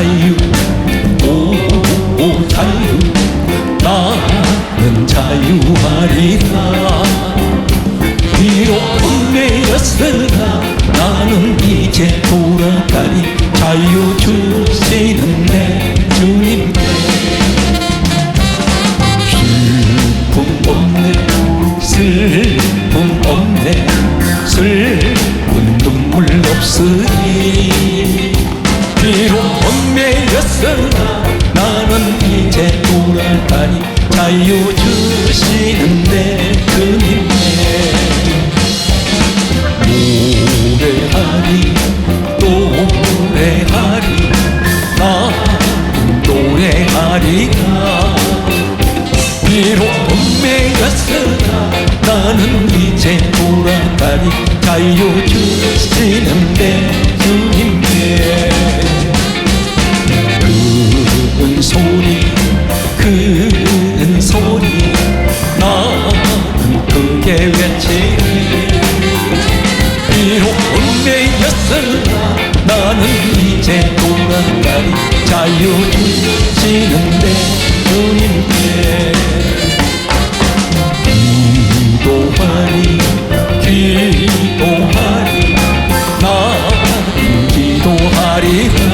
자유, 오 자유, 나는 자유하리라. 비록 얽매였으나 나는 이제 돌아가리. 자유 주시는 내 주님께 슬픔 없네, 슬픔 없네, 슬픈 눈물 없으니. 비록 얽매였으나 나는 이제 돌아가니. 자유 주시는 내 주님께 노래하리, 노래하리, 나는 노래하리라. 비록 얽매였으나 나는 이제 돌아가리. 자유 주시는 내 주님께 큰 소리, 큰 소리, 나는 크게 외치리. 비록 얽매였으나 나는 이제 돌아가리. 자유 주시는 내 주님께 기도하리, 기도하리, 나는 기도하리라.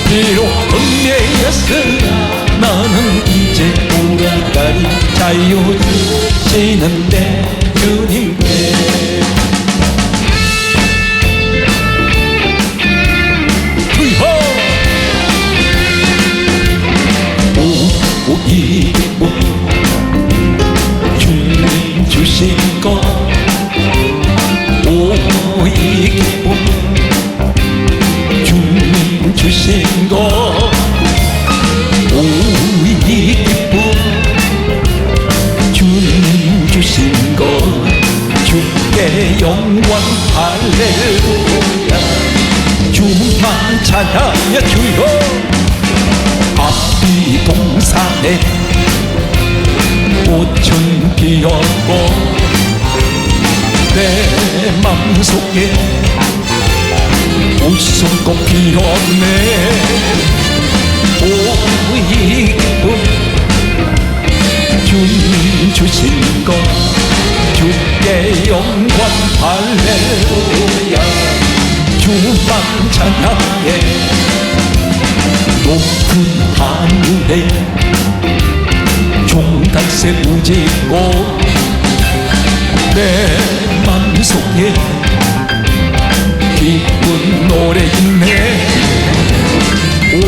비록 얽매였으나 나는 이제 돌아가리. 자유 주시는 내 주님께 이 기쁨 주님 주신 것, 이 기쁨 주님 주신 것, 이 기쁨 주님 주신 것. 주께 영광 할렐루야. 주만 찬양해 주여. 앞이 동산에 꽃은 피었고 내 맘속에 웃음꽃 피었네. 이 기쁨 주님 주신 것. 주께 영광 할렐루야. 주만 찬양해. 높은 하늘에 종달새 우짖고 내 맘속에 기쁜 노래 있네. 이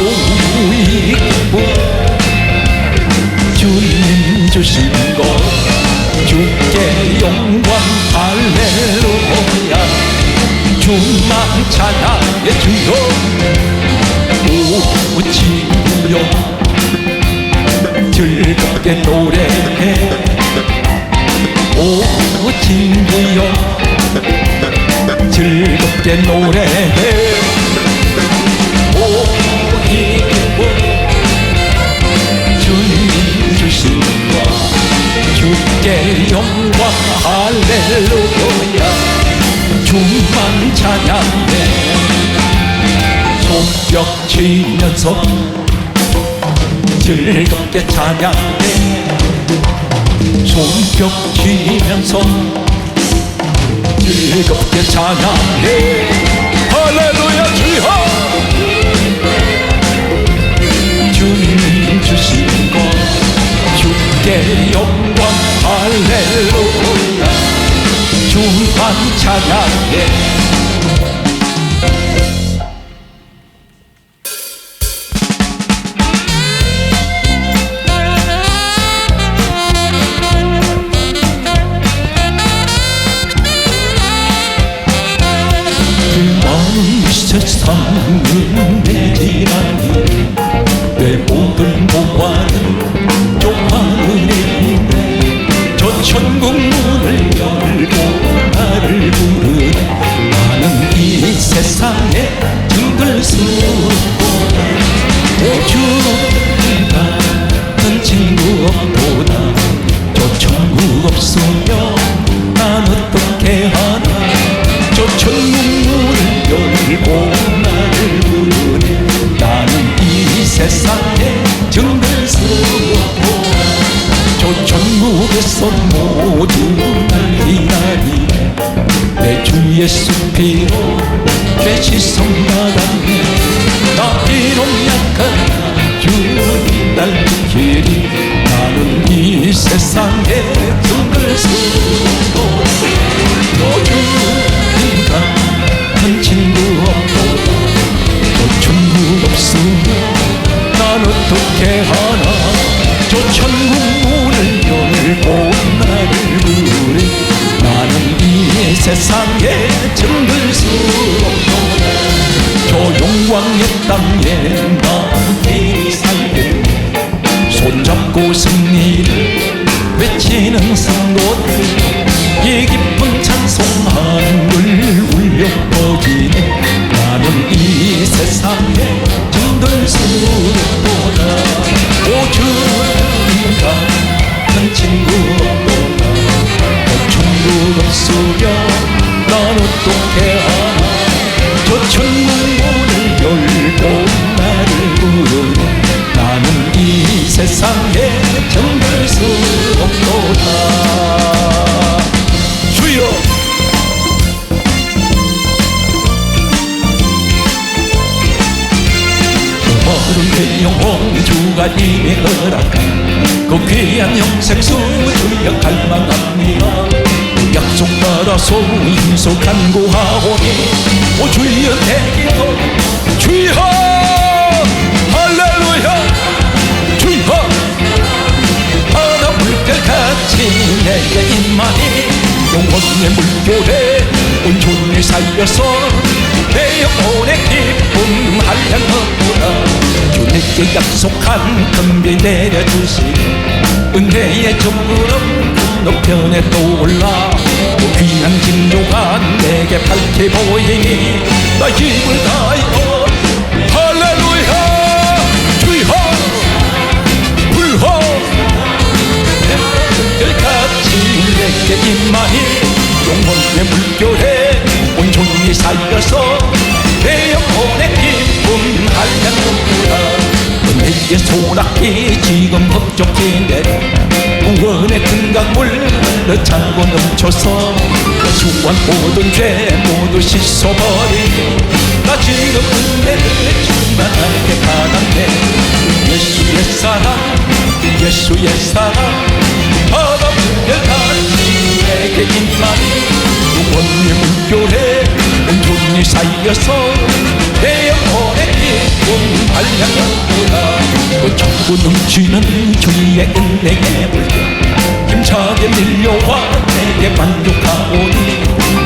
기쁨 주님 주신 것. 주께 영광 할렐루야. 주만 찬양해 주여. 오 친구여 즐겁게 노래해. 오 친구여 즐겁게 노래해. 이 기쁨 주님 주신 것. 주께 영광 할렐루야. 주만 찬양해. 손뼉 치면서 즐겁게 찬양해. 손뼉 치면서 즐겁게 찬양해. 할렐루야 주여. 주님 주신 것. 주께 영광 할렐루야. 주만 찬양해. 세상은 내지라니 내 모든 보화는 저 하늘에 있네. 저 천국 문을 열고 나를 부르네. 나는 이 세상에 힘들 수 없도다. 오죽 같은 친구 없도다. 저 천국 없으면 난 어떻게 하나. 저 천국 문을 열고 나를 부르네. 속에서 모두 날 기다리네. 내 주 예수 피로 죄 씻음받았네. 나 비록 약하나 주님 날 지키리. 나는 이 세상에 둥글 수도 주님과 한 친구 없고 또 천국 없으면 난 어떻게 하나. 저 천국 문을 열고 나를 부르. 나는 이 세상에 정들 수 없도다. 저 영광의 땅에 나는 살게. 손잡고 승리를 외치는 성도들, 이 깊은 찬송함을 울려 퍼지네. 나는 이 세상에 정들 수 없도다. 오 주님과 한 친구 없도다. 저 천국 없으면 난 어떻게 하나. 저 천국 문을 열고 나를 부르네. 나는 이 세상에 정들 수 없도다. 주여 모든 그 영혼 주가 이미 허락한 그 귀한 영생수 주여 갈망합니다. 그 약속 따라서 인소 간구하오니 오 주여 대기도 주여 할렐루야. 주여 바다 물결같이 내게 임하니 영혼의 물결에 온전히 살려서 내 영혼의 기쁨 한량없구나. 주님께 약속한 금비 내려주시니 은혜의 정그럼 건너편에 떠올라. 그 귀한 진료가 내게 밝게 보이니 나 힘을 다하여 할렐루야. 주여 불호 끝까지 내게 임하니 영혼의 물결에 온전히 살려서 내 영혼의 기쁨 한량없구나. 은혜의 소낙이 지금 법적인데 구원의 큰 강물 흘러차고 넘쳐서 수완 모든 죄 모두 씻어버리니 나 지금 은혜를 충만하게 받았네. 예수의 사랑 예수의 사랑 바다 물결같이 내게 임하니 영혼의 물결에 온전히 살려서 내 영혼의 기쁨 한량없구나. 그 천국 넘치는 주의 은혜의 물결 힘차게 밀려와 내게 만족하오니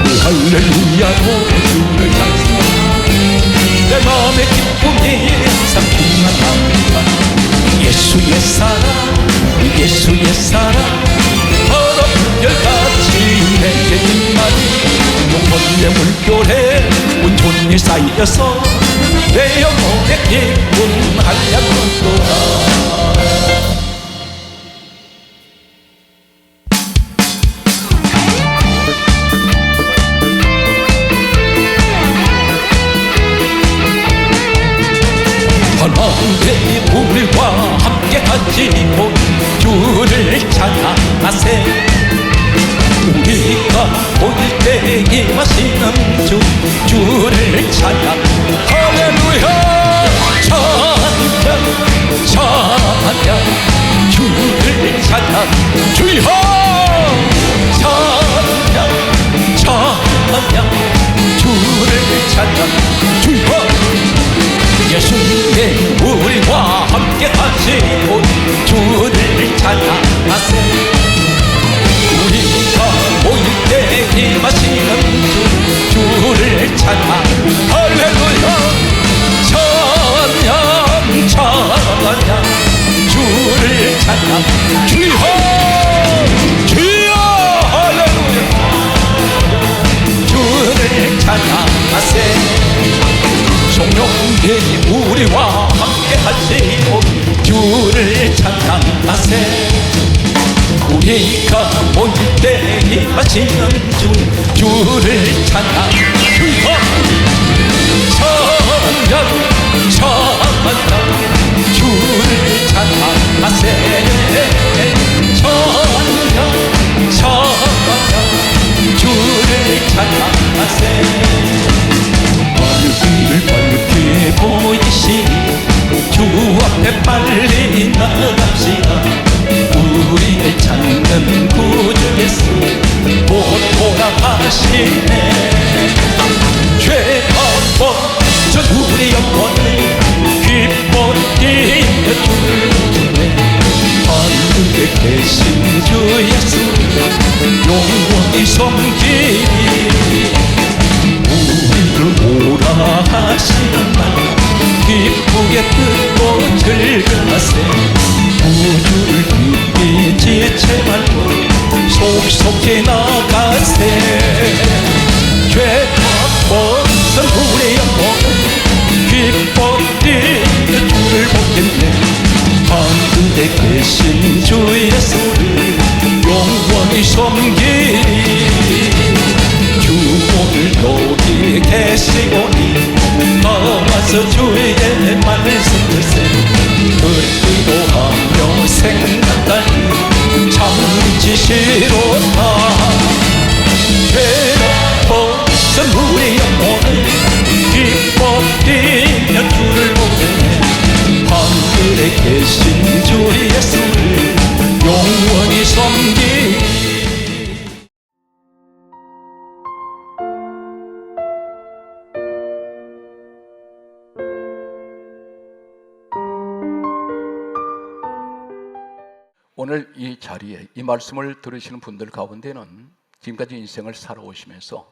그 할렐루야로 주를 찬송하니 내 마음의 기쁨이 항상 충만합니다. 예수의 사랑 예수의 사랑 바다 물결같이 내게 임하니 영혼의 물결에 온전히 쌓여서 내 영혼의 기쁨 한량없도다. 하나님의 우리와 함께 가지고 주를 찬양하세. 우리가 보일 때 임하시는 주를 찬양. 할렐루야. 찬양 찬양 주를 찬양. 주여 찬양 찬양 주를 찬양. 주여 예수님 우리와 함께 하시고 주를 찬양하세. 우리가 모일 때 임하시는 주를 찬양. 할렐루야. 찬양 찬양 주를 찬양. 주여 주여 할렐루야. 주를 찬양하세. 성령님이 우리와 함께 하시고 주를 찬양하세. 우리가 모일 때 임하시는 주를 찬양. 주여 찬양 찬양 주를 찬양하세. 찬양 찬양 주를 찬양하세 하늘을 밝게 보이시니 주 앞에 빨리 나갑시다 우리를 찾는 구주 예수 곧 돌아가시네 죄가 벗은 우리 영혼을 기뻐 뛰며 주를 보네 하늘에 계신 주 예수 영원히 섬기리 우리를 오라 하시는 말 기쁘게 듣고 즐거하세 우주를 깊이 지체 말고 속속히 나가세 죄가 벗은 우리 영혼은 기뻐 뛰며 주를 보겠네 하늘에 계신 주 예수를 영원히 섬기리 주 오늘 여기 계시오니 나와서 주의 말씀 듣세 기도하며 생각하니 참 지시로다 죄가 벗은 우리 영혼을 기뻐 뛰며 주를 보네 하늘에 계신 주 예수를 영원히 섬기리 오늘 이 자리에 이 말씀을 들으시는 분들 가운데는 지금까지 인생을 살아오시면서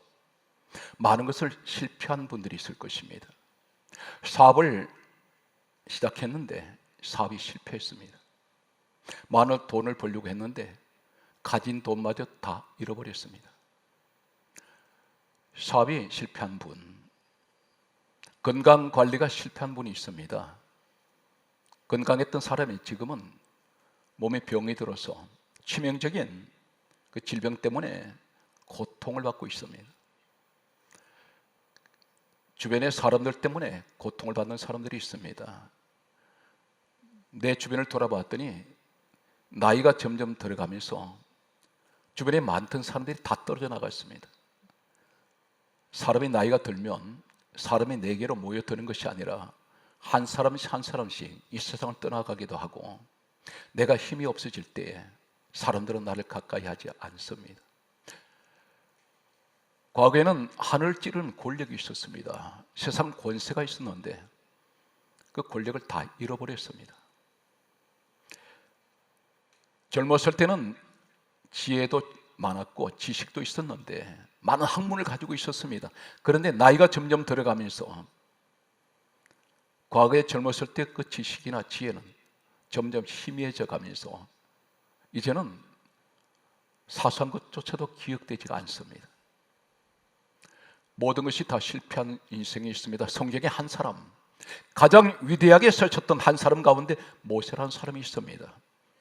많은 것을 실패한 분들이 있을 것입니다. 사업을 시작했는데 사업이 실패했습니다. 많은 돈을 벌려고 했는데 가진 돈마저 다 잃어버렸습니다. 사업이 실패한 분, 건강관리가 실패한 분이 있습니다. 건강했던 사람이 지금은 몸에 병이 들어서 치명적인 그 질병 때문에 고통을 받고 있습니다. 주변의 사람들 때문에 고통을 받는 사람들이 있습니다. 내 주변을 돌아봤더니 나이가 점점 들어가면서 주변에 많던 사람들이 다 떨어져 나갔습니다. 사람이 나이가 들면 사람이 내게로 모여드는 것이 아니라 한 사람씩 한 사람씩 이 세상을 떠나가기도 하고 내가 힘이 없어질 때 사람들은 나를 가까이 하지 않습니다. 과거에는 하늘 찌르는 권력이 있었습니다. 세상 권세가 있었는데 그 권력을 다 잃어버렸습니다. 젊었을 때는 지혜도 많았고 지식도 있었는데 많은 학문을 가지고 있었습니다. 그런데 나이가 점점 들어가면서 과거에 젊었을 때 그 지식이나 지혜는 점점 희미해져 가면서 이제는 사소한 것조차도 기억되지가 않습니다. 모든 것이 다 실패한 인생이 있습니다. 성경에 한 사람, 가장 위대하게 설쳤던 한 사람 가운데 모세라는 사람이 있습니다.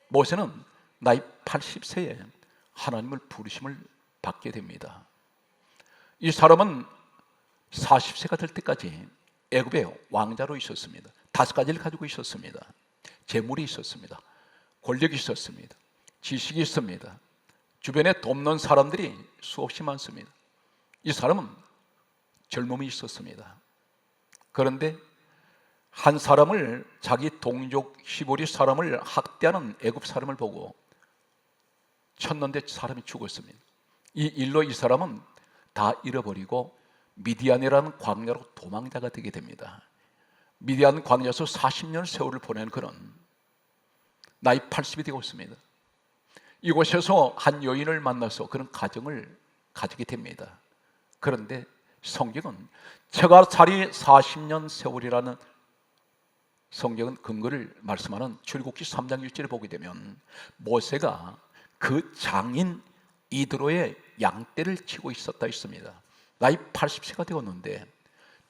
모세는 나이 80세에 하나님을 부르심을 받게 됩니다. 이 사람은 40세가 될 때까지 애굽의 왕자로 있었습니다. 5가지를 가지고 있었습니다. 재물이 있었습니다. 권력이 있었습니다. 지식이 있습니다. 주변에 돕는 사람들이 수없이 많습니다. 이 사람은 젊음이 있었습니다. 그런데 한 사람을, 자기 동족 히브리 사람을 학대하는 애굽 사람을 보고 쳤는데 사람이 죽었습니다. 이 일로 이 사람은 다 잃어버리고 미디안이라는 광야로 도망자가 되게 됩니다. 미디안 광야에서 40년 세월을 보낸 그는 나이 80이 되고 있습니다. 이곳에서 한 여인을 만나서 그런 가정을 가지게 됩니다. 그런데 성경은 처가살이 40년 세월이라는 성경은 근거를 말씀하는 출애굽기 3장 1절에 보게 되면 모세가 그 장인 이드로의 양떼를 치고 있었다 했습니다. 나이 80세가 되었는데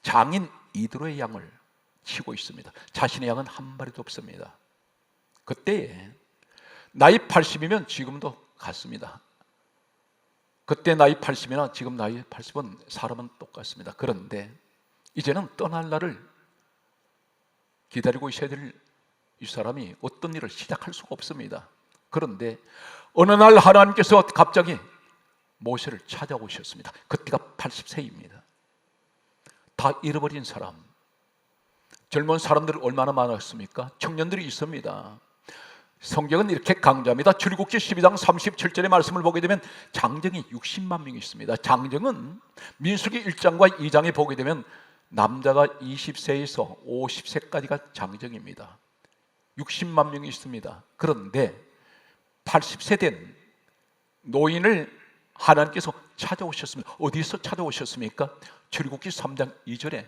장인 이드로의 양을 치고 있습니다. 자신의 양은 한 마리도 없습니다. 그때에 나이 80이면 지금도 같습니다. 그때 나이 80이나 지금 나이 80은 사람은 똑같습니다. 그런데 이제는 떠날 날을 기다리고 있어야 될 이 사람이 어떤 일을 시작할 수가 없습니다. 그런데 어느 날 하나님께서 갑자기 모세를 찾아오셨습니다. 그때가 80세입니다. 다 잃어버린 사람, 젊은 사람들 얼마나 많았습니까? 청년들이 있습니다. 성경은 이렇게 강조합니다. 출애굽기 12장 37절의 말씀을 보게 되면 장정이 60만 명이 있습니다. 장정은 민수기 1장과 2장에 보게 되면 남자가 20세에서 50세까지가 장정입니다. 60만 명이 있습니다. 그런데 80세 된 노인을 하나님께서 찾아오셨습니다. 어디서 찾아오셨습니까? 출애굽기 3장 2절에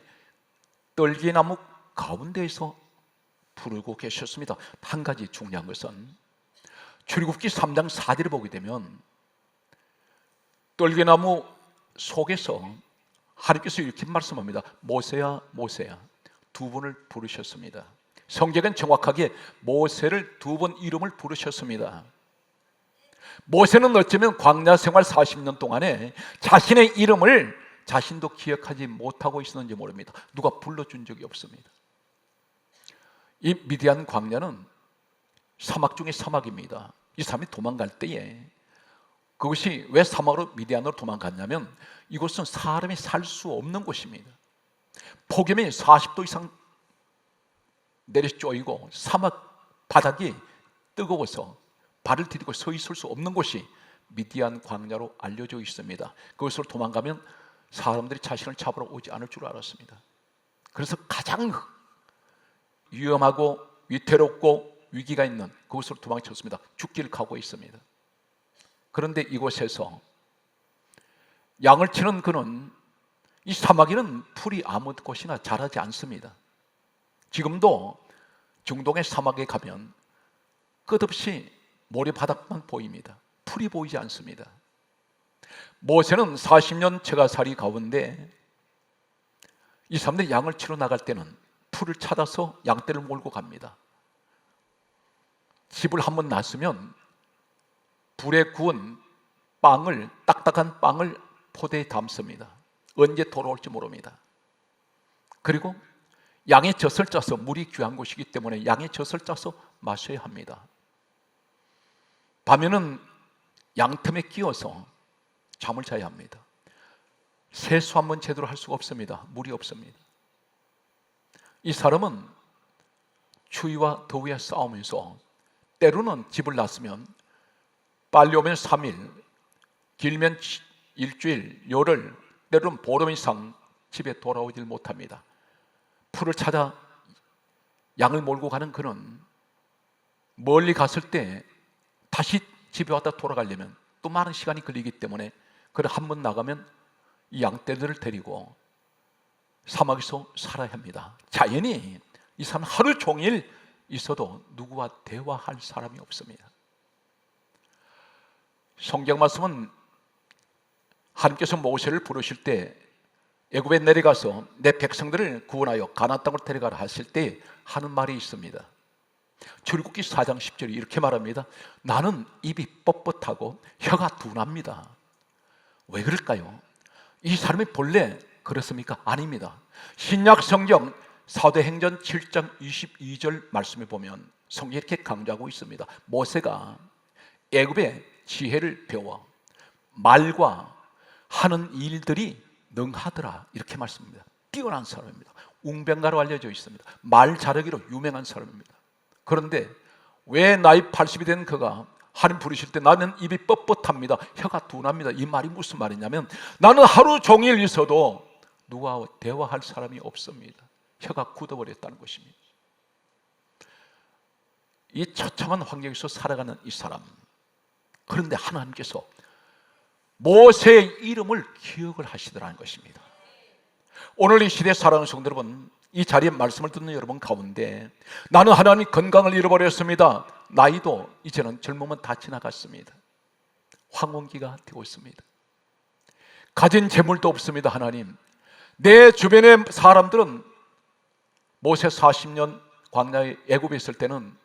떨기나무 가운데에서 부르고 계셨습니다. 한 가지 중요한 것은 출애굽기 3장 4절을 보게 되면 떨기나무 속에서 하나님께서 이렇게 말씀합니다. 모세야 모세야, 두 번을 부르셨습니다. 성경은 정확하게 모세를 두 번 이름을 부르셨습니다. 모세는 어쩌면 광야 생활 40년 동안에 자신의 이름을 자신도 기억하지 못하고 있었는지 모릅니다. 누가 불러준 적이 없습니다. 이 미디안 광야는 사막 중에 사막입니다. 이 사람이 도망갈 때에, 그것이 왜 사막으로 미디안으로 도망갔냐면 이곳은 사람이 살 수 없는 곳입니다. 폭염이 40도 이상 내리쪼이고 사막 바닥이 뜨거워서 발을 디디고 서 있을 수 없는 곳이 미디안 광야로 알려져 있습니다. 그것으로 도망가면 사람들이 자신을 잡으러 오지 않을 줄 알았습니다. 그래서 가장 위험하고 위태롭고 위기가 있는 그곳으로 도망쳤습니다. 죽기를 각오했습니다. 그런데 이곳에서 양을 치는 그는, 이 사막에는 풀이 아무 곳이나 자라지 않습니다. 지금도 중동의 사막에 가면 끝없이 모래바닥만 보입니다. 풀이 보이지 않습니다. 모세는 40년 처가살이 가운데 이 사람들이 양을 치러 나갈 때는 풀을 찾아서 양떼를 몰고 갑니다. 집을 한번 놨으면 불에 구운 빵을, 딱딱한 빵을 포대에 담습니다. 언제 돌아올지 모릅니다. 그리고 양의 젖을 짜서, 물이 귀한 곳이기 때문에 양의 젖을 짜서 마셔야 합니다. 밤에는 양 틈에 끼워서 잠을 자야 합니다. 세수 한번 제대로 할 수가 없습니다. 물이 없습니다. 이 사람은 추위와 더위에 싸우면서 때로는 집을 놨으면 빨리 오면 3일, 길면 일주일, 열흘, 때로는 보름 이상 집에 돌아오질 못합니다. 풀을 찾아 양을 몰고 가는 그는 멀리 갔을 때 다시 집에 왔다 돌아가려면 또 많은 시간이 걸리기 때문에 그를 한 번 나가면 이 양떼들을 데리고 사막에서 살아야 합니다. 자연히 이 사람은 하루 종일 있어도 누구와 대화할 사람이 없습니다. 성경 말씀은 하나님께서 모세를 부르실 때 애굽에 내려가서 내 백성들을 구원하여 가나안 땅으로 데려가라 하실 때 하는 말이 있습니다. 출애굽기 4장 10절이 이렇게 말합니다. 나는 입이 뻣뻣하고 혀가 둔합니다. 왜 그럴까요? 이 사람이 본래 그렇습니까? 아닙니다. 신약 성경 사도행전 7장 22절 말씀에 보면 성경이 이렇게 강조하고 있습니다. 모세가 애굽의 지혜를 배워 말과 하는 일들이 능하더라, 이렇게 말씀합니다. 뛰어난 사람입니다. 웅변가로 알려져 있습니다. 말 잘하기로 유명한 사람입니다. 그런데 왜 나이 80이 된 그가 하나님 부르실 때 나는 입이 뻣뻣합니다, 혀가 둔합니다, 이 말이 무슨 말이냐면 나는 하루 종일 있어도 누구와 대화할 사람이 없습니다. 혀가 굳어버렸다는 것입니다. 이 처참한 환경에서 살아가는 이 사람, 그런데 하나님께서 모세의 이름을 기억을 하시더라는 것입니다. 오늘 이 시대 사랑하는 성도 여러분, 이 자리에 말씀을 듣는 여러분 가운데 나는 하나님 건강을 잃어버렸습니다, 나이도 이제는 젊으면 다 지나갔습니다, 황혼기가 되고 있습니다, 가진 재물도 없습니다, 하나님 내 주변의 사람들은 모세 40년 광야에 애굽에 있을 때는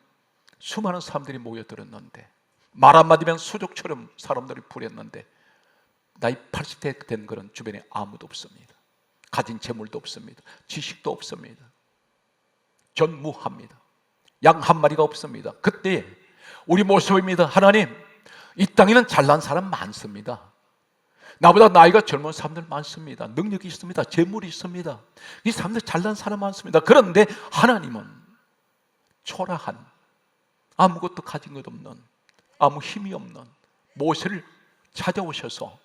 수많은 사람들이 모여들었는데 말 한마디면 수족처럼 사람들이 부렸는데 나이 80대 된 그런 주변에 아무도 없습니다. 가진 재물도 없습니다. 지식도 없습니다. 전무합니다. 양 한 마리가 없습니다. 그때 우리 모습입니다. 하나님, 이 땅에는 잘난 사람 많습니다. 나보다 나이가 젊은 사람들 많습니다. 능력이 있습니다. 재물이 있습니다. 이 사람들 잘난 사람 많습니다. 그런데 하나님은 초라한, 아무것도 가진 것 없는, 아무 힘이 없는 모세를 찾아오셔서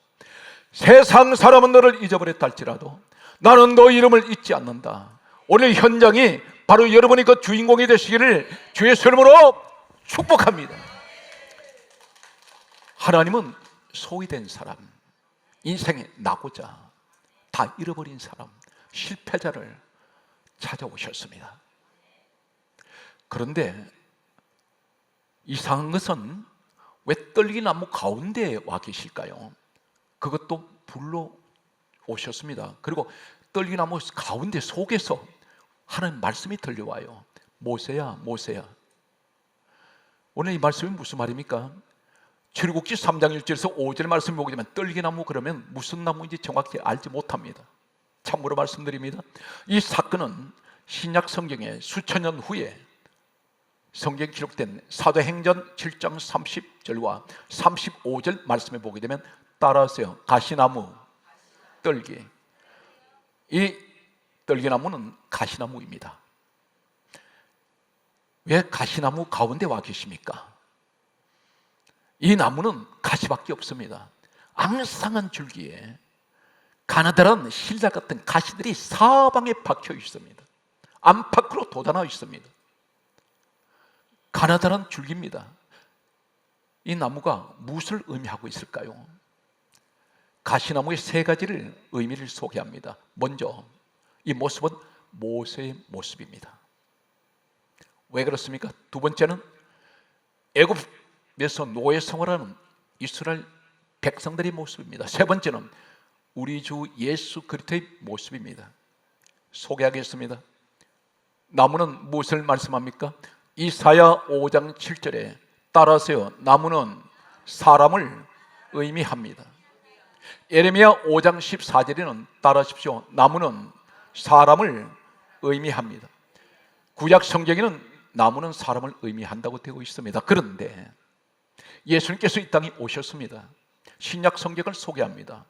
세상 사람은 너를 잊어버렸다 할지라도 나는 너 이름을 잊지 않는다. 오늘 현장이 바로 여러분이 그 주인공이 되시기를 주의 이름으로 축복합니다. 하나님은 소외된 사람, 인생에 나고자 다 잃어버린 사람, 실패자를 찾아오셨습니다. 그런데 이상한 것은 왜 떨기나무 가운데에 와 계실까요? 그것도 불러 오셨습니다. 그리고 떨기나무 가운데 속에서 하나님 말씀이 들려와요. 모세야, 모세야. 오늘 이 말씀이 무슨 말입니까? 출애굽기 3장 1절에서 5절 말씀을 보게 되면 떨기나무 그러면 무슨 나무인지 정확히 알지 못합니다. 참고로 말씀드립니다. 이 사건은 신약 성경에 수천 년 후에 성경에 기록된 사도행전 7장 30절과 35절 말씀을 보게 되면 따라하세요. 가시나무, 떨기. 이 떨기나무는 가시나무입니다. 왜 가시나무 가운데 와 계십니까? 이 나무는 가시밖에 없습니다. 앙상한 줄기에 가느다란 실자 같은 가시들이 사방에 박혀 있습니다. 안팎으로 돋아나 있습니다. 가느다란 줄기입니다. 이 나무가 무엇을 의미하고 있을까요? 가시나무의 세 가지를 의미를 소개합니다. 먼저 이 모습은 모세의 모습입니다. 왜 그렇습니까? 두 번째는 애굽에서 노예 생활하는 이스라엘 백성들의 모습입니다. 세 번째는 우리 주 예수 그리스도의 모습입니다. 소개하겠습니다. 나무는 무엇을 말씀합니까? 이사야 5장 7절에 따라하세요. 나무는 사람을 의미합니다. 예레미야 5장 14절에는 따라하십시오. 나무는 사람을 의미합니다. 구약 성경에는 나무는 사람을 의미한다고 되어 있습니다. 그런데 예수님께서 이 땅에 오셨습니다. 신약 성경을 소개합니다.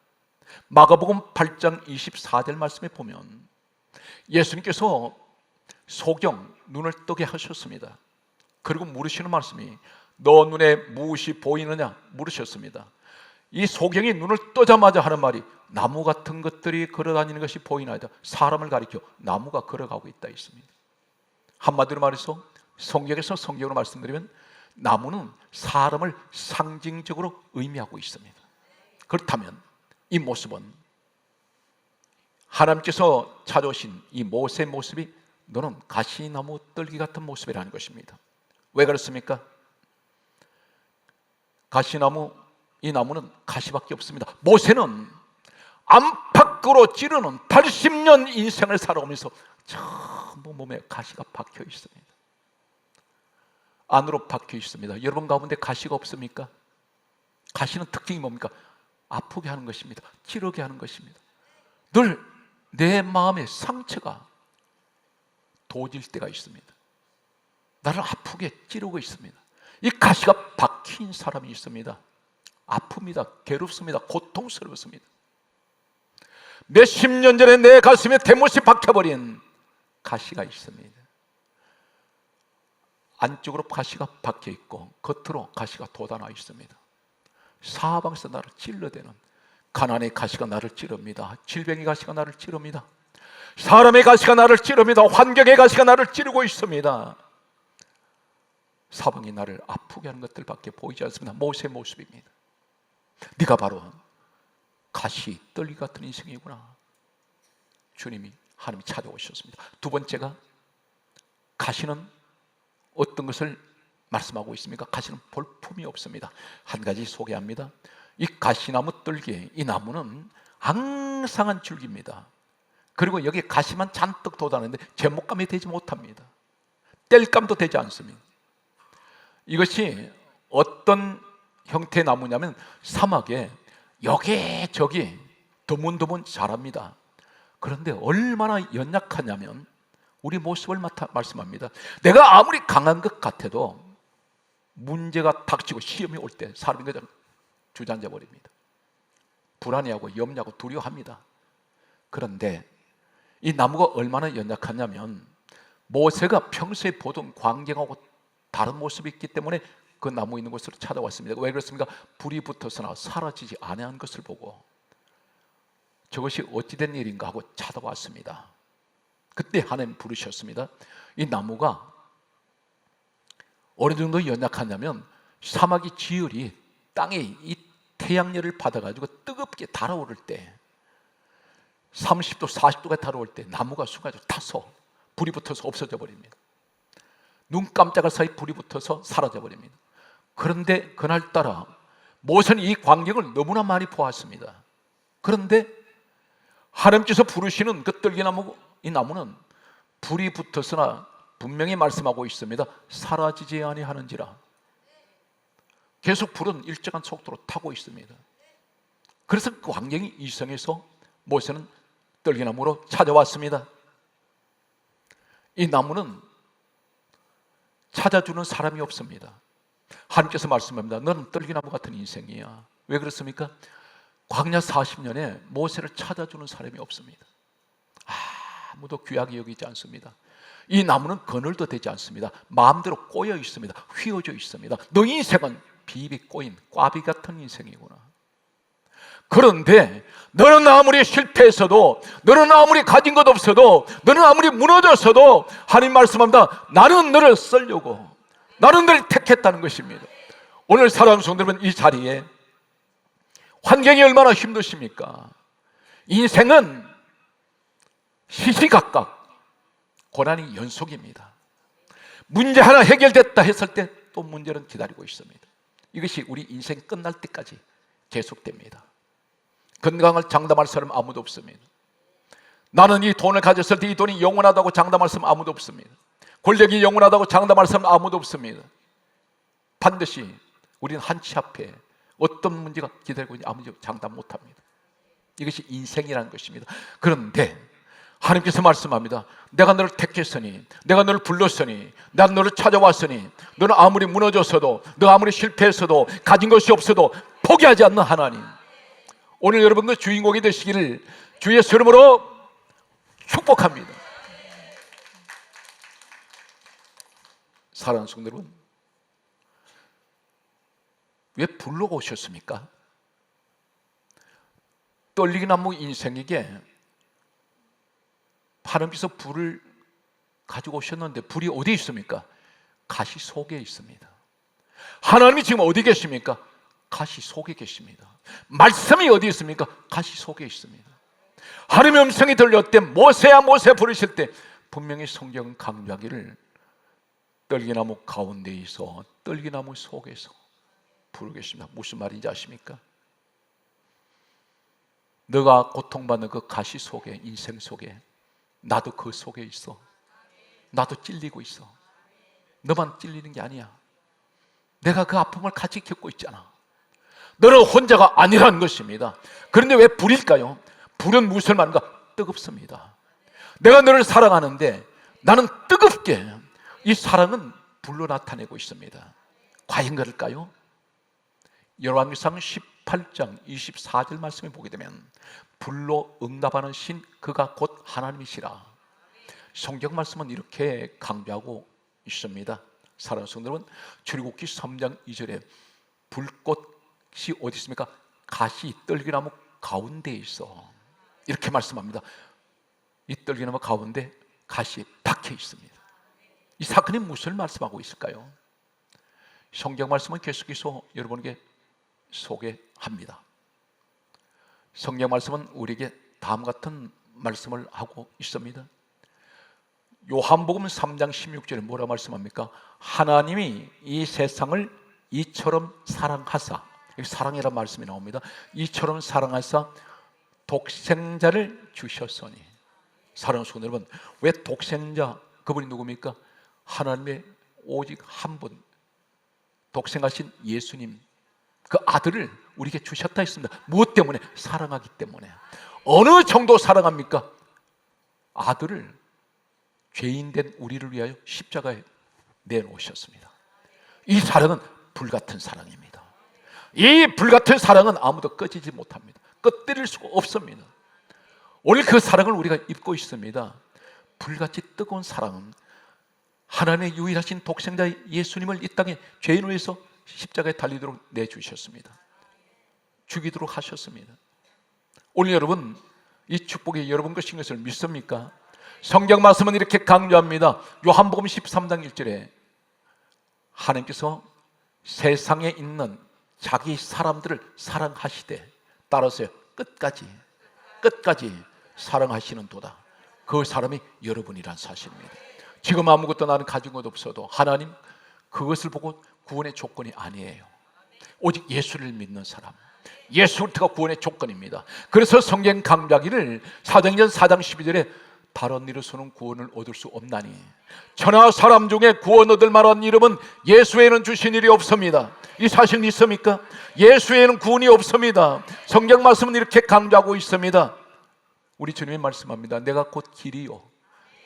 마가복음 8장 24절 말씀에 보면 예수님께서 소경 눈을 뜨게 하셨습니다. 그리고 물으시는 말씀이 너 눈에 무엇이 보이느냐 물으셨습니다. 이 소경이 눈을 뜨자마자 하는 말이 나무 같은 것들이 걸어다니는 것이 보이나이다. 사람을 가리켜 나무가 걸어가고 있다 있습니다. 한마디로 말해서 성경으로 말씀드리면 나무는 사람을 상징적으로 의미하고 있습니다. 그렇다면 이 모습은 하나님께서 찾아오신 이 모세의 모습이 너는 가시나무 떨기 같은 모습이라는 것입니다. 왜 그렇습니까? 가시나무, 이 나무는 가시밖에 없습니다. 모세는 안팎으로 찌르는 80년 인생을 살아오면서 전부 몸에 가시가 박혀 있습니다. 안으로 박혀 있습니다. 여러분 가운데 가시가 없습니까? 가시는 특징이 뭡니까? 아프게 하는 것입니다. 찌르게 하는 것입니다. 늘 내 마음에 상처가 도질 때가 있습니다. 나를 아프게 찌르고 있습니다. 이 가시가 박힌 사람이 있습니다. 아픕니다. 괴롭습니다. 고통스럽습니다. 몇십 년 전에 내 가슴에 대못이 박혀버린 가시가 있습니다. 안쪽으로 가시가 박혀 있고 겉으로 가시가 돋아나 있습니다. 사방에서 나를 찔러대는 가난의 가시가 나를 찌릅니다. 질병의 가시가 나를 찌릅니다. 사람의 가시가 나를 찌릅니다. 환경의 가시가 나를 찌르고 있습니다. 사방이 나를 아프게 하는 것들밖에 보이지 않습니다. 모세의 모습입니다. 네가 바로 가시 떨기 같은 인생이구나. 주님이 하나님이 찾아오셨습니다. 두 번째가 가시는 어떤 것을 말씀하고 있습니까? 가시는 볼품이 없습니다. 한 가지 소개합니다. 이 가시나무 떨기, 이 나무는 앙상한 줄기입니다. 그리고 여기에 가시만 잔뜩 돋아나는데 제목감이 되지 못합니다. 뗄감도 되지 않습니다. 이것이 어떤 형태의 나무냐면 사막에 여기저기 드문드문 자랍니다. 그런데 얼마나 연약하냐면 우리 모습을 말씀합니다. 내가 아무리 강한 것 같아도 문제가 닥치고 시험이 올 때 사람이 그냥 주저앉아 버립니다. 불안해하고 염려하고 두려워합니다. 그런데 이 나무가 얼마나 연약하냐면 모세가 평소에 보던 광경하고 다른 모습이 있기 때문에 그 나무 있는 곳으로 찾아왔습니다. 왜 그렇습니까? 불이 붙어서나 사라지지 아니한 것을 보고 저것이 어찌된 일인가 하고 찾아왔습니다. 그때 하나님 부르셨습니다. 이 나무가 어느 정도 연약하냐면 사막이 지열이 땅에 이 태양열을 받아가지고 뜨겁게 달아오를 때 30도 40도가 달아올 때 나무가 순간적으로 타서 불이 붙어서 없어져 버립니다. 눈 깜짝할 사이 불이 붙어서 사라져 버립니다. 그런데 그날따라 모세는 이 광경을 너무나 많이 보았습니다. 그런데 하나님께서 부르시는 그 떨기나무, 이 나무는 불이 붙어서나 분명히 말씀하고 있습니다. 사라지지 아니하는지라. 계속 불은 일정한 속도로 타고 있습니다. 그래서 그 광경이 이성해서 모세는 떨기나무로 찾아왔습니다. 이 나무는 찾아주는 사람이 없습니다. 하나님께서 말씀합니다. 너는 떨기나무 같은 인생이야. 왜 그렇습니까? 광야 40년에 모세를 찾아주는 사람이 없습니다. 아무도 귀하게 여기지 않습니다. 이 나무는 그늘도 되지 않습니다. 마음대로 꼬여 있습니다. 휘어져 있습니다. 너 인생은 비비 꼬인 꽈비 같은 인생이구나. 그런데 너는 아무리 실패했어도, 너는 아무리 가진 것 없어도, 너는 아무리 무너졌어도 하나님 말씀합니다. 나는 너를 쓰려고, 나는 너를 택했다는 것입니다. 오늘 사랑하는 성도들은 이 자리에 환경이 얼마나 힘드십니까? 인생은 시시각각 고난이 연속입니다. 문제 하나 해결됐다 했을 때 또 문제는 기다리고 있습니다. 이것이 우리 인생 끝날 때까지 계속됩니다. 건강을 장담할 사람 아무도 없습니다. 나는 이 돈을 가졌을 때 이 돈이 영원하다고 장담할 사람 아무도 없습니다. 권력이 영원하다고 장담할 사람 아무도 없습니다. 반드시 우리는 한치 앞에 어떤 문제가 기다리고 있는지 아무도 장담 못합니다. 이것이 인생이라는 것입니다. 그런데 하나님께서 말씀합니다. 내가 너를 택했으니, 내가 너를 불렀으니, 난 너를 찾아왔으니, 너는 아무리 무너졌어도, 너 아무리 실패했어도, 가진 것이 없어도 포기하지 않는 하나님. 오늘 여러분도 주인공이 되시기를 주 예수 이름으로 축복합니다. 사랑하는 성도 여러분, 왜 불러오셨습니까? 떨기나무 인생에게 하나님께서 불을 가지고 오셨는데 불이 어디에 있습니까? 가시 속에 있습니다. 하나님이 지금 어디 계십니까? 가시 속에 계십니다. 말씀이 어디 있습니까? 가시 속에 있습니다. 하나님의 음성이 들렸을 때, 모세야 모세 부르실 때 분명히 성경은 강조하기를 떨기나무 가운데 있어 떨기나무 속에서 부르겠습니다. 무슨 말인지 아십니까? 너가 고통받는 그 가시 속에, 인생 속에 나도 그 속에 있어. 나도 찔리고 있어. 너만 찔리는 게 아니야. 내가 그 아픔을 같이 겪고 있잖아. 너는 혼자가 아니라는 것입니다. 그런데 왜 불일까요? 불은 무슨 말인가? 뜨겁습니다. 내가 너를 사랑하는데 나는 뜨겁게 이 사랑은 불로 나타내고 있습니다. 과연 그럴까요? 열왕기상 18장 24절 말씀을 보게 되면 불로 응답하는 신 그가 곧 하나님이시라. 성경 말씀은 이렇게 강조하고 있습니다. 사랑하는 성도 여러분, 출애굽기 3장 2절에 불꽃이 어디 있습니까? 가시 떨기나무 가운데 있어. 이렇게 말씀합니다. 이 떨기나무 가운데 가시 박혀 있습니다. 이 사건이 무엇을 말씀하고 있을까요? 성경 말씀은 계속해서 여러분에게 소개합니다. 성경 말씀은 우리에게 다음 같은 말씀을 하고 있습니다. 요한복음 3장 16절에 뭐라 말씀합니까? 하나님이 이 세상을 이처럼 사랑하사, 여기 사랑이라는 말씀이 나옵니다. 이처럼 사랑하사 독생자를 주셨으니. 사랑하는 성도 여러분, 왜 독생자, 그분이 누굽니까? 하나님의 오직 한 분, 독생하신 예수님, 그 아들을 우리에게 주셨다 했습니다. 무엇 때문에? 사랑하기 때문에. 어느 정도 사랑합니까? 아들을 죄인된 우리를 위하여 십자가에 내놓으셨습니다. 이 사랑은 불같은 사랑입니다. 이 불같은 사랑은 아무도 꺼지지 못합니다. 꺼뜨릴 수가 없습니다. 오늘 그 사랑을 우리가 입고 있습니다. 불같이 뜨거운 사랑은 하나님의 유일하신 독생자 예수님을 이 땅에 죄인을 위해서 십자가에 달리도록 내주셨습니다. 죽이도록 하셨습니다. 오늘 여러분, 이 축복이 여러분 것인 것을 믿습니까? 성경 말씀은 이렇게 강조합니다. 요한복음 13장 1절에 하나님께서 세상에 있는 자기 사람들을 사랑하시되, 따라서요, 끝까지 사랑하시는 도다. 그 사람이 여러분이란 사실입니다. 지금 아무것도 나는 가진 것 없어도 하나님 그것을 보고 구원의 조건이 아니에요. 오직 예수를 믿는 사람, 예수 그리스도가 구원의 조건입니다. 그래서 성경 강조하기를 사도행전 4장 12절에 다른 이로서는 구원을 얻을 수 없나니 천하 사람 중에 구원 얻을 만한 이름은 예수에는 주신 일이 없습니다. 이 사실 있습니까? 예수에는 구원이 없습니다. 성경 말씀은 이렇게 강조하고 있습니다. 우리 주님이 말씀합니다. 내가 곧 길이요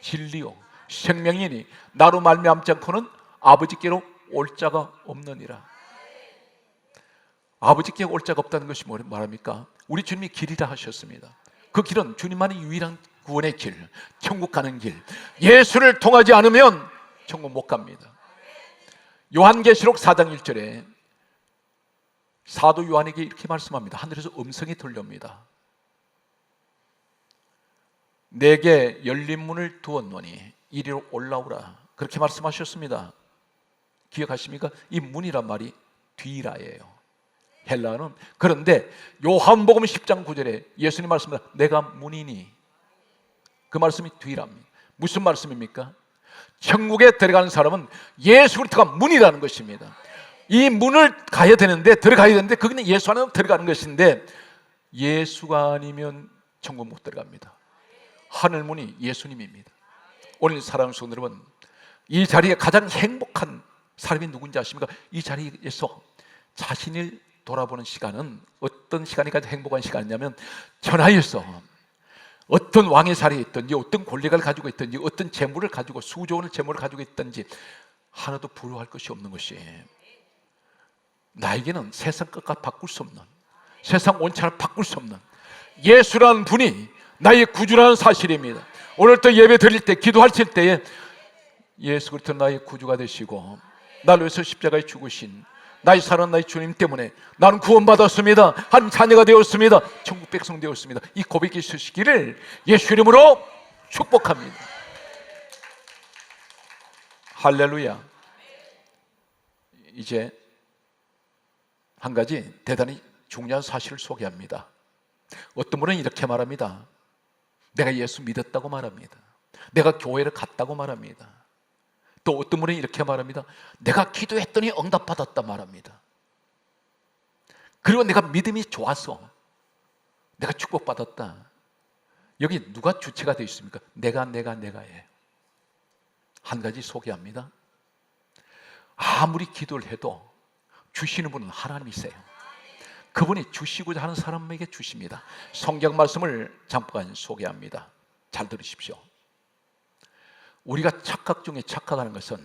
진리요 생명이니 나로 말미암지 않고는 아버지께로 올 자가 없느니라. 아버지께 올 자가 없다는 것이 뭐 말합니까? 우리 주님이 길이라 하셨습니다. 그 길은 주님만이 유일한 구원의 길, 천국 가는 길. 예수를 통하지 않으면 천국 못 갑니다. 요한계시록 4장 1절에 사도 요한에게 이렇게 말씀합니다. 하늘에서 음성이 들려옵니다. 내게 열린 문을 두었노니 이리로 올라오라. 그렇게 말씀하셨습니다. 기억하십니까? 이 문이란 말이 뒤라예요. 헬라어는. 그런데 요한복음 10장 9절에 예수님 말씀합니다. 내가 문이니. 그 말씀이 뒤랍니다. 무슨 말씀입니까? 천국에 들어가는 사람은 예수 그리스도가 문이라는 것입니다. 이 문을 가야 되는데, 들어가야 되는데 거기는 예수 안에 들어가는 것인데 예수가 아니면 천국 못 들어갑니다. 하늘문이 예수님입니다. 오늘 사랑하는 성도 여러분, 이 자리에 가장 행복한 사람이 누군지 아십니까? 이 자리에서 자신을 돌아보는 시간은 어떤 시간이 가장 행복한 시간이냐면, 천하에서 어떤 왕의 자리에 있든지, 어떤 권력을 가지고 있든지, 어떤 재물을 가지고, 수조 원의 재물을 가지고 있든지 하나도 부러워할 것이 없는 것이, 나에게는 세상 것과 바꿀 수 없는, 세상 원천을 바꿀 수 없는 예수라는 분이 나의 구주라는 사실입니다. 오늘 또 예배 드릴 때, 기도하실 때에 예수 그리스도 나의 구주가 되시고 나를 위해서 십자가에 죽으신 나의 사랑 나의 주님 때문에 나는 구원받았습니다. 한 자녀가 되었습니다. 천국 백성 되었습니다. 이 고백이 있으시기를 예수 이름으로 축복합니다. 할렐루야. 이제 한 가지 대단히 중요한 사실을 소개합니다. 어떤 분은 이렇게 말합니다. 내가 예수 믿었다고 말합니다. 내가 교회를 갔다고 말합니다. 또 어떤 분은 이렇게 말합니다. 내가 기도했더니 응답받았다 말합니다. 그리고 내가 믿음이 좋아서 내가 축복받았다. 여기 누가 주체가 되어 있습니까? 내가예요. 한 가지 소개합니다. 아무리 기도를 해도 주시는 분은 하나님이세요. 그분이 주시고자 하는 사람에게 주십니다. 성경 말씀을 잠깐 소개합니다. 잘 들으십시오. 우리가 착각 중에 착각하는 것은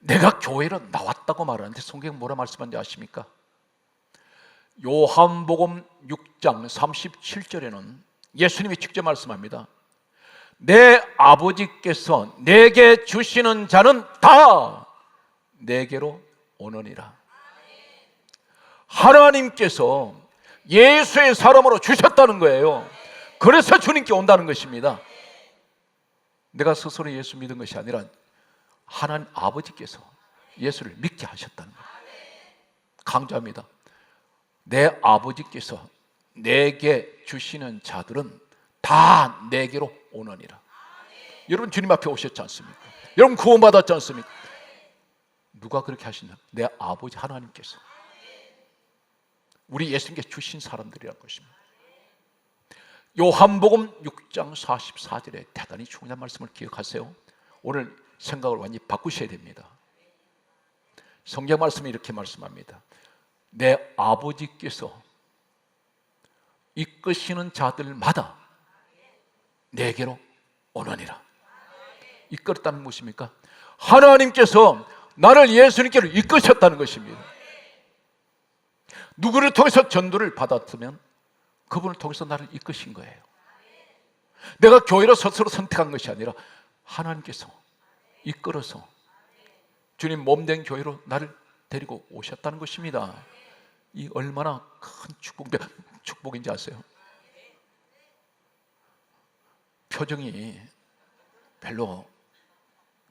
내가 교회로 나왔다고 말하는데 성경이 뭐라 말씀하는지 아십니까? 요한복음 6장 37절에는 예수님이 직접 말씀합니다. 내 아버지께서 내게 주시는 자는 다 내게로 오느니라. 하나님께서 예수의 사람으로 주셨다는 거예요. 그래서 주님께 온다는 것입니다. 내가 스스로 예수 믿은 것이 아니라 하나님 아버지께서 예수를 믿게 하셨다는 거예요. 강조합니다. 내 아버지께서 내게 주시는 자들은 다 내게로 오느니라. 여러분 주님 앞에 오셨지 않습니까? 여러분 구원받았지 않습니까? 누가 그렇게 하시냐? 내 아버지 하나님께서 우리 예수님께 주신 사람들이라는 것입니다. 요한복음 6장 44절에 대단히 중요한 말씀을 기억하세요. 오늘 생각을 완전히 바꾸셔야 됩니다. 성경 말씀이 이렇게 말씀합니다. 내 아버지께서 이끄시는 자들마다 내게로 오느니라. 이끌었다는 무엇입니까? 하나님께서 나를 예수님께로 이끄셨다는 것입니다. 누구를 통해서 전도를 받았으면 그분을 통해서 나를 이끄신 거예요. 내가 교회로 스스로 선택한 것이 아니라 하나님께서 이끌어서 주님 몸된 교회로 나를 데리고 오셨다는 것입니다. 이 얼마나 큰 축복인지 아세요? 표정이 별로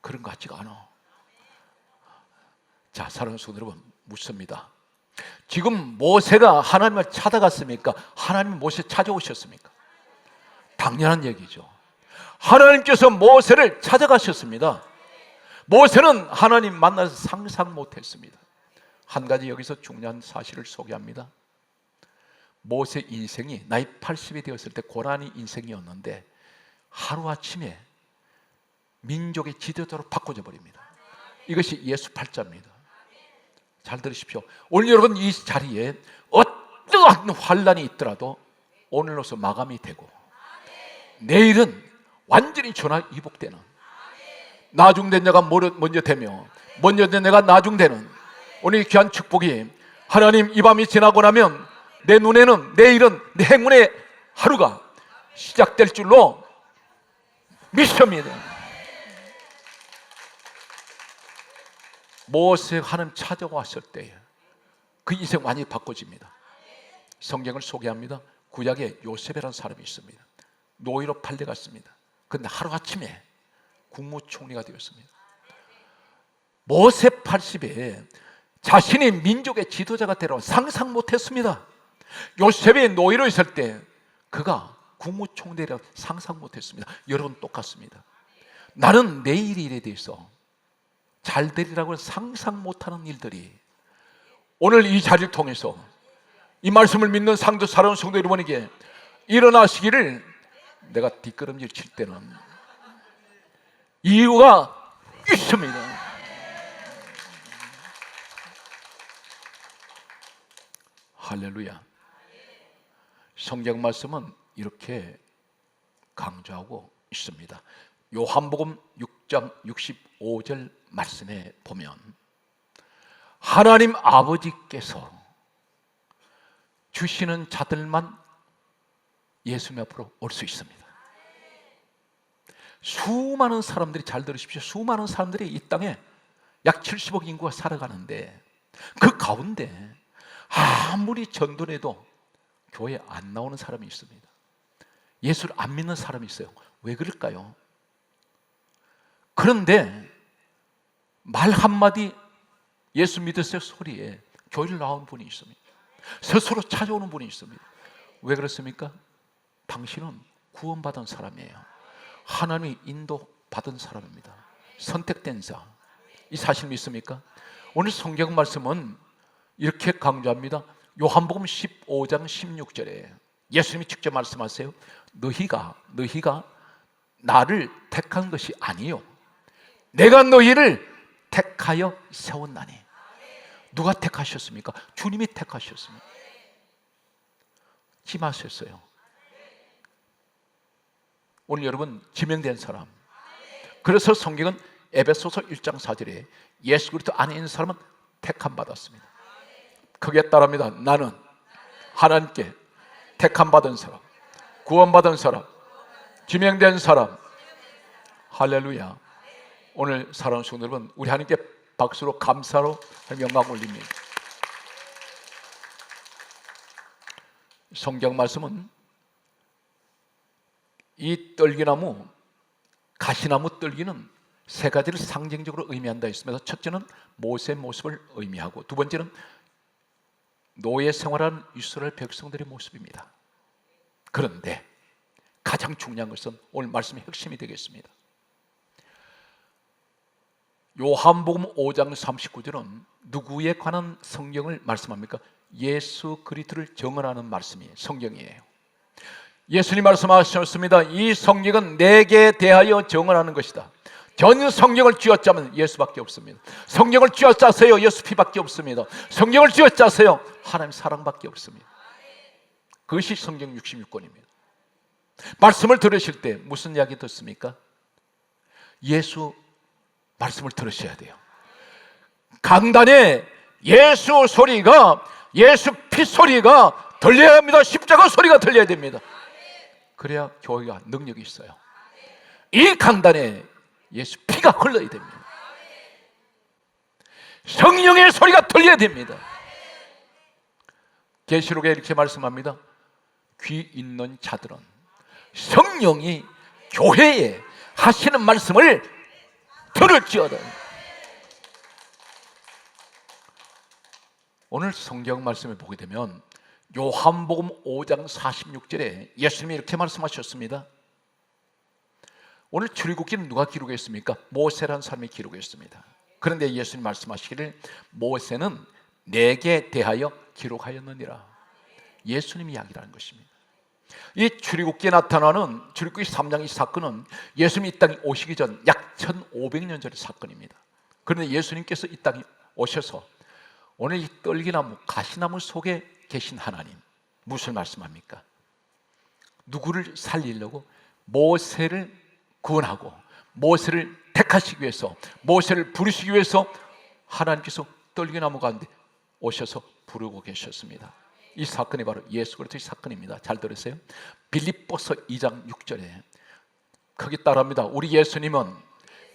그런 것 같지가 않아. 자, 사랑하는 성도 여러분, 묻습니다. 지금 모세가 하나님을 찾아갔습니까? 하나님이 모세 찾아오셨습니까? 당연한 얘기죠. 하나님께서 모세를 찾아가셨습니다. 모세는 하나님 만나서 상상 못했습니다. 한 가지 여기서 중요한 사실을 소개합니다. 모세 인생이 나이 80이 되었을 때 고난이 인생이었는데 하루아침에 민족의 지도자로 바꿔져 버립니다. 이것이 예수 팔자입니다. 잘 들으십시오. 오늘 여러분 이 자리에 어떠한 환란이 있더라도 오늘로서 마감이 되고 내일은 완전히 전화위복되는, 나중된 자가 먼저 되며 먼저 된 자가 나중되는 오늘 이 귀한 축복이 하나님 이 밤이 지나고 나면 내 눈에는 내일은 내 행운의 하루가 시작될 줄로 믿습니다. 모세가 하나님 찾아왔을 때 그 인생 많이 바꿔집니다. 성경을 소개합니다. 구약에 요셉이라는 사람이 있습니다. 노예로 팔려갔습니다. 그런데 하루아침에 국무총리가 되었습니다. 모세 80에 자신이 민족의 지도자가 되라고 상상 못했습니다. 요셉이 노예로 있을 때 그가 국무총리라고 상상 못했습니다. 여러분 똑같습니다. 나는 내일 일에 대해서 잘 되리라고 상상 못하는 일들이 오늘 이 자리를 통해서 이 말씀을 믿는 상도 사랑하는 성도 여러분에게 일어나시기를 내가 뒷걸음질 칠 때는 이유가 있습니다. 할렐루야. 성경 말씀은 이렇게 강조하고 있습니다. 요한복음 6장 65절 말씀에 보면 하나님 아버지께서 주시는 자들만 예수님 앞으로 올 수 있습니다. 수많은 사람들이, 잘 들으십시오, 수많은 사람들이 이 땅에 약 70억 인구가 살아가는데 그 가운데 아무리 전도를 해도 교회에 안 나오는 사람이 있습니다. 예수를 안 믿는 사람이 있어요. 왜 그럴까요? 그런데 말 한마디 예수 믿으세요 소리에 교회를 나오는 분이 있습니다. 스스로 찾아오는 분이 있습니다. 왜 그렇습니까? 당신은 구원받은 사람이에요. 하나님이 인도받은 사람입니다. 선택된 자. 이 사실 믿습니까? 오늘 성경 말씀은 이렇게 강조합니다. 요한복음 15장 16절에 예수님이 직접 말씀하세요. 너희가 나를 택한 것이 아니요 내가 너희를 택하여 세웠나니. 누가 택하셨습니까? 주님이 택하셨습니다. 지마셨어요. 오늘 여러분 지명된 사람. 그래서 성경은 에베소서 1장 4절에 예수 그리스도 안에 있는 사람은 택함 받았습니다. 크게 따라합니다. 나는 하나님께 택함 받은 사람, 구원받은 사람, 지명된 사람. 할렐루야. 오늘 사랑하는 성도 여러분, 우리 하나님께 박수로 감사로 영광 올립니다. 성경 말씀은 이 떨기나무, 가시나무 떨기는 세 가지를 상징적으로 의미한다 했습니다. 첫째는 모세의 모습을 의미하고, 두 번째는 노예 생활하는 이스라엘 백성들의 모습입니다. 그런데 가장 중요한 것은 오늘 말씀의 핵심이 되겠습니다. 요한복음 5장 39절은 누구에 관한 성경을 말씀합니까? 예수 그리스도를 정언하는 말씀이 성경이에요. 예수님 말씀하셨습니다. 이 성경은 내게 대하여 정언하는 것이다. 전 성경을 쥐어짜면 예수밖에 없습니다. 성경을 쥐어짜세요. 예수 피밖에 없습니다. 성경을 쥐어짜세요. 하나님 사랑밖에 없습니다. 그것이 성경 66권입니다. 말씀을 들으실 때 무슨 이야기 듣습니까? 예수 말씀을 들으셔야 돼요. 강단에 예수 소리가, 예수 피 소리가 들려야 합니다. 십자가 소리가 들려야 됩니다. 그래야 교회가 능력이 있어요. 이 강단에 예수 피가 흘러야 됩니다. 성령의 소리가 들려야 됩니다. 계시록에 이렇게 말씀합니다. 귀 있는 자들은 성령이 교회에 하시는 말씀을 들을지어다. 오늘 성경 말씀을 보게 되면 요한복음 5장 46절에 예수님이 이렇게 말씀하셨습니다. 오늘 출애굽기는 누가 기록했습니까? 모세라는 사람이 기록했습니다. 그런데 예수님 말씀하시기를 모세는 내게 대하여 기록하였느니라. 예수님이 이야기라는 것입니다. 이 출애굽기에 나타나는 출애굽기 3장 이 사건은 예수님이 이 땅에 오시기 전 약 1500년 전의 사건입니다. 그런데 예수님께서 이 땅에 오셔서 오늘 이 떨기나무, 가시나무 속에 계신 하나님, 무엇을 말씀합니까? 누구를 살리려고? 모세를 구원하고 모세를 택하시기 위해서, 모세를 부르시기 위해서 하나님께서 떨기나무 가운데 오셔서 부르고 계셨습니다. 이 사건이 바로 예수 그리스도의 사건입니다. 잘 들으세요. 빌립보서 2장 6절에 거기 따라합니다. 우리 예수님은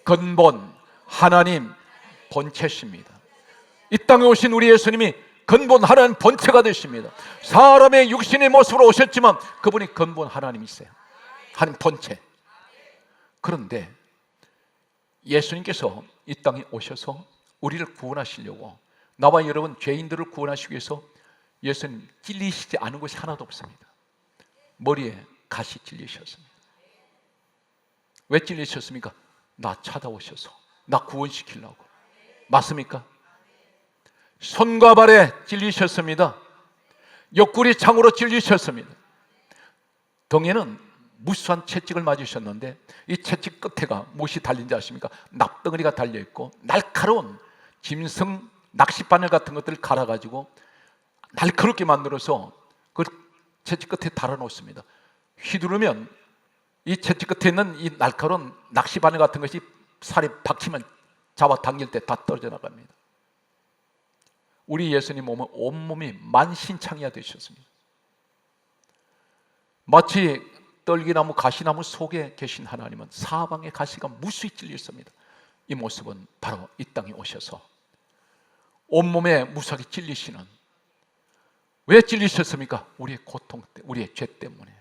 근본 하나님 본체십니다. 이 땅에 오신 우리 예수님이 근본 하나님 본체가 되십니다. 사람의 육신의 모습으로 오셨지만 그분이 근본 하나님이세요. 하나님 본체. 그런데 예수님께서 이 땅에 오셔서 우리를 구원하시려고, 나와 여러분 죄인들을 구원하시기 위해서 예수님 찔리시지 않은 것이 하나도 없습니다. 머리에 가시 찔리셨습니다. 왜 찔리셨습니까? 나 찾아오셔서 나 구원시키려고. 맞습니까? 손과 발에 찔리셨습니다. 옆구리 창으로 찔리셨습니다. 등에는 무수한 채찍을 맞으셨는데 이 채찍 끝에가 무엇이 달린지 아십니까? 납덩어리가 달려있고 날카로운 짐승 낚싯바늘 같은 것들을 갈아가지고 날카롭게 만들어서 그 채찍 끝에 달아놓습니다. 휘두르면 이 채찍 끝에 있는 이 날카로운 낚싯바늘 같은 것이 살이 박히면 잡아당길 때 다 떨어져 나갑니다. 우리 예수님 몸은 온몸이 만신창이가 되셨습니다. 마치 떨기나무, 가시나무 속에 계신 하나님은 사방의 가시가 무수히 찔렸습니다. 이 모습은 바로 이 땅에 오셔서 온몸에 무수하게 찔리시는, 왜 찔리셨습니까? 우리의 고통 때문에, 우리의 죄 때문에.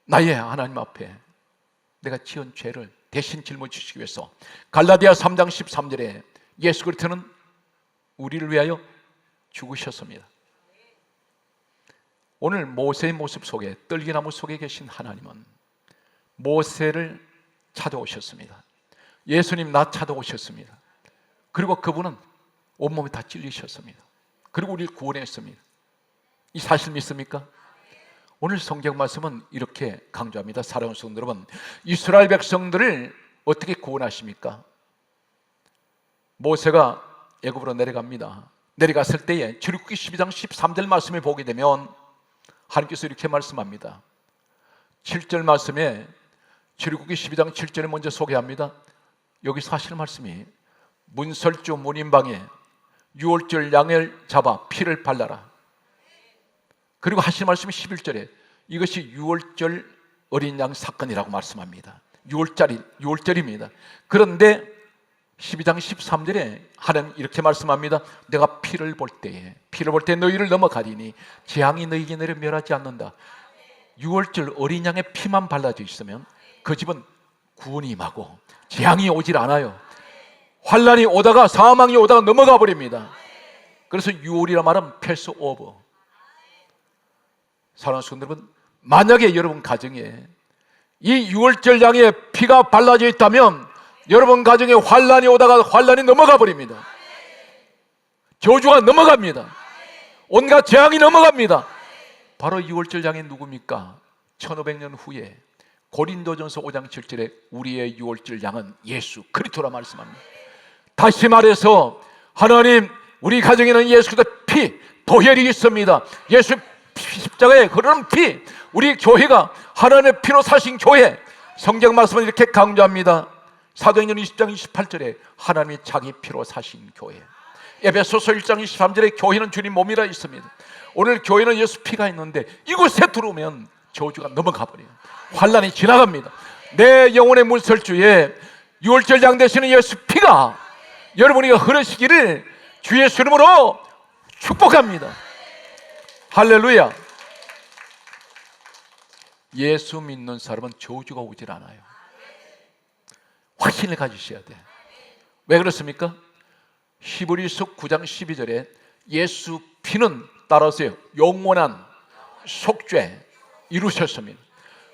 나의 하나님 앞에 내가 지은 죄를 대신 짊어지시기 위해서 갈라디아 3장 13절에 예수 그리스도는 우리를 위하여 죽으셨습니다. 오늘 모세의 모습 속에, 떨기나무 속에 계신 하나님은 모세를 찾아오셨습니다. 예수님 나 찾아오셨습니다. 그리고 그분은 온몸에 다 찔리셨습니다. 그리고 우리를 구원했습니다. 이 사실 믿습니까? 오늘 성경 말씀은 이렇게 강조합니다. 사랑하는 성도 여러분, 이스라엘 백성들을 어떻게 구원하십니까? 모세가 애굽으로 내려갑니다. 내려갔을 때에 출애굽기 12장 13절 말씀을 보게 되면 하나님께서 이렇게 말씀합니다. 7절 말씀에 출애굽기 12장 7절을 먼저 소개합니다. 여기서 하시는 말씀이 문설주 문인방에 유월절 양을 잡아 피를 발라라. 그리고 하시는 말씀이 11절에 이것이 유월절 어린 양 사건이라고 말씀합니다. 유월절입니다. 그런데 12장 13절에 하나님 이렇게 말씀합니다. 내가 피를 볼 때에 너희를 넘어가리니 재앙이 너희에게 내려 멸하지 않는다. 유월절 어린 양의 피만 발라져 있으면 그 집은 구원이 임하고 재앙이 오질 않아요. 환란이 오다가 사망이 오다가 넘어가 버립니다. 그래서 유월이라 말하면 패스 오버. 사랑하는 성도 여러분, 만약에 여러분 가정에 이 유월절 양의 피가 발라져 있다면 여러분 가정에 환란이 오다가 환란이 넘어가 버립니다. 저주가 넘어갑니다. 온갖 재앙이 넘어갑니다. 바로 유월절 양이 누굽니까? 1500년 후에 고린도전서 5장 7절에 우리의 유월절 양은 예수 그리스도라 말씀합니다. 다시 말해서 하나님, 우리 가정에는 예수 그리스도의 피, 보혈이 있습니다. 예수 십자가에 흐르는 피, 우리 교회가 하나님의 피로 사신 교회. 성경 말씀은 이렇게 강조합니다. 사도행전 20장 28절에 하나님이 자기 피로 사신 교회, 에베소서 1장 23절에 교회는 주님 몸이라 있습니다. 오늘 교회는 예수 피가 있는데 이곳에 들어오면 저주가 넘어가 버려요. 환란이 지나갑니다. 내 영혼의 문설주에 유월절장 되시는 예수 피가 여러분에게 흐르시기를 주 예수 이름으로 축복합니다. 할렐루야. 예수 믿는 사람은 저주가 오질 않아요. 확신을 가지셔야 돼. 왜 그렇습니까? 히브리서 9장 12절에 예수 피는 따라서요 영원한 속죄 이루셨습니다.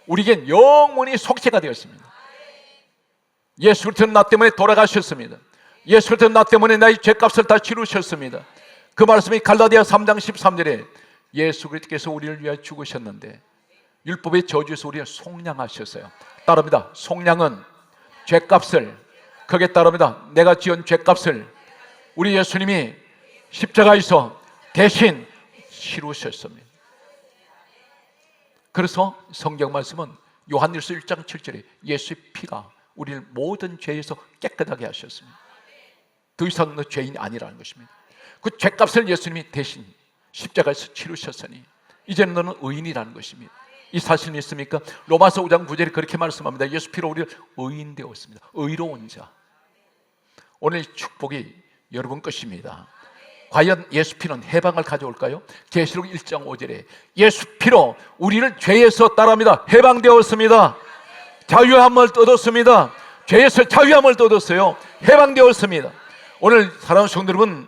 우리에겐 영원히 속죄가 되었습니다. 예수 그리스도는 나 때문에 돌아가셨습니다. 예수 그리스도는 나 때문에 나의 죄값을 다 치르셨습니다. 그 말씀이 갈라디아 3장 13절에 예수 그리스도께서 우리를 위하여 죽으셨는데 율법의 저주에서 우리를 속량하셨어요. 따릅니다. 속량은 죄값을, 거기에 따릅니다. 내가 지은 죄값을 우리 예수님이 십자가에서 대신 치르셨습니다. 그래서 성경 말씀은 요한일서 1장 7절에 예수의 피가 우리를 모든 죄에서 깨끗하게 하셨습니다. 더 이상 너 죄인이 아니라는 것입니다. 그 죄값을 예수님이 대신 십자가에서 치르셨으니 이제는 너는 의인이라는 것입니다. 이 사실 믿습니까? 로마서 5장 9절에 그렇게 말씀합니다. 예수 피로 우리를 의인 되었습니다. 의로운 자. 오늘 축복이 여러분 것입니다. 과연 예수 피는 해방을 가져올까요? 계시록 1장 5절에 예수 피로 우리를 죄에서 따릅니다. 해방되었습니다. 자유함을 얻었습니다. 죄에서 자유함을 얻었어요. 해방되었습니다. 오늘 사랑하는 성도 여러분,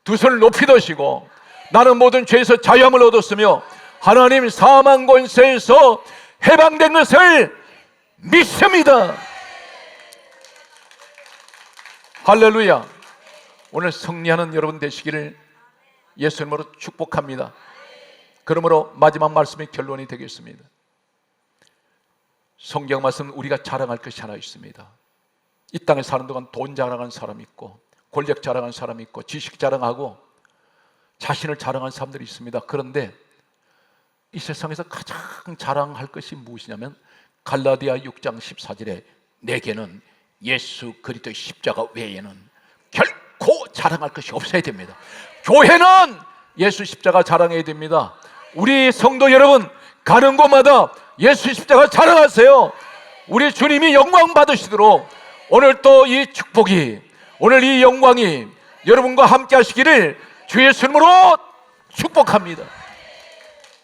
두 손을 높이 드시고 나는 모든 죄에서 자유함을 얻었으며 하나님 사망 권세에서 해방된 것을 믿습니다. 할렐루야. 오늘 승리하는 여러분 되시기를 예수 이름으로 축복합니다. 그러므로 마지막 말씀의 결론이 되겠습니다. 성경 말씀 우리가 자랑할 것이 하나 있습니다. 이 땅에 사는 동안 돈 자랑하는 사람이 있고 권력 자랑하는 사람이 있고 지식 자랑하고 자신을 자랑하는 사람들이 있습니다. 그런데 이 세상에서 가장 자랑할 것이 무엇이냐면 갈라디아 6장 14절에 내게는 예수 그리스도의 십자가 외에는 결코 자랑할 것이 없어야 됩니다. 교회는 예수 십자가 자랑해야 됩니다. 우리 성도 여러분 가는 곳마다 예수 십자가 자랑하세요. 우리 주님이 영광 받으시도록 오늘 또 이 축복이, 오늘 이 영광이 여러분과 함께 하시기를 주 예수 이름으로 축복합니다.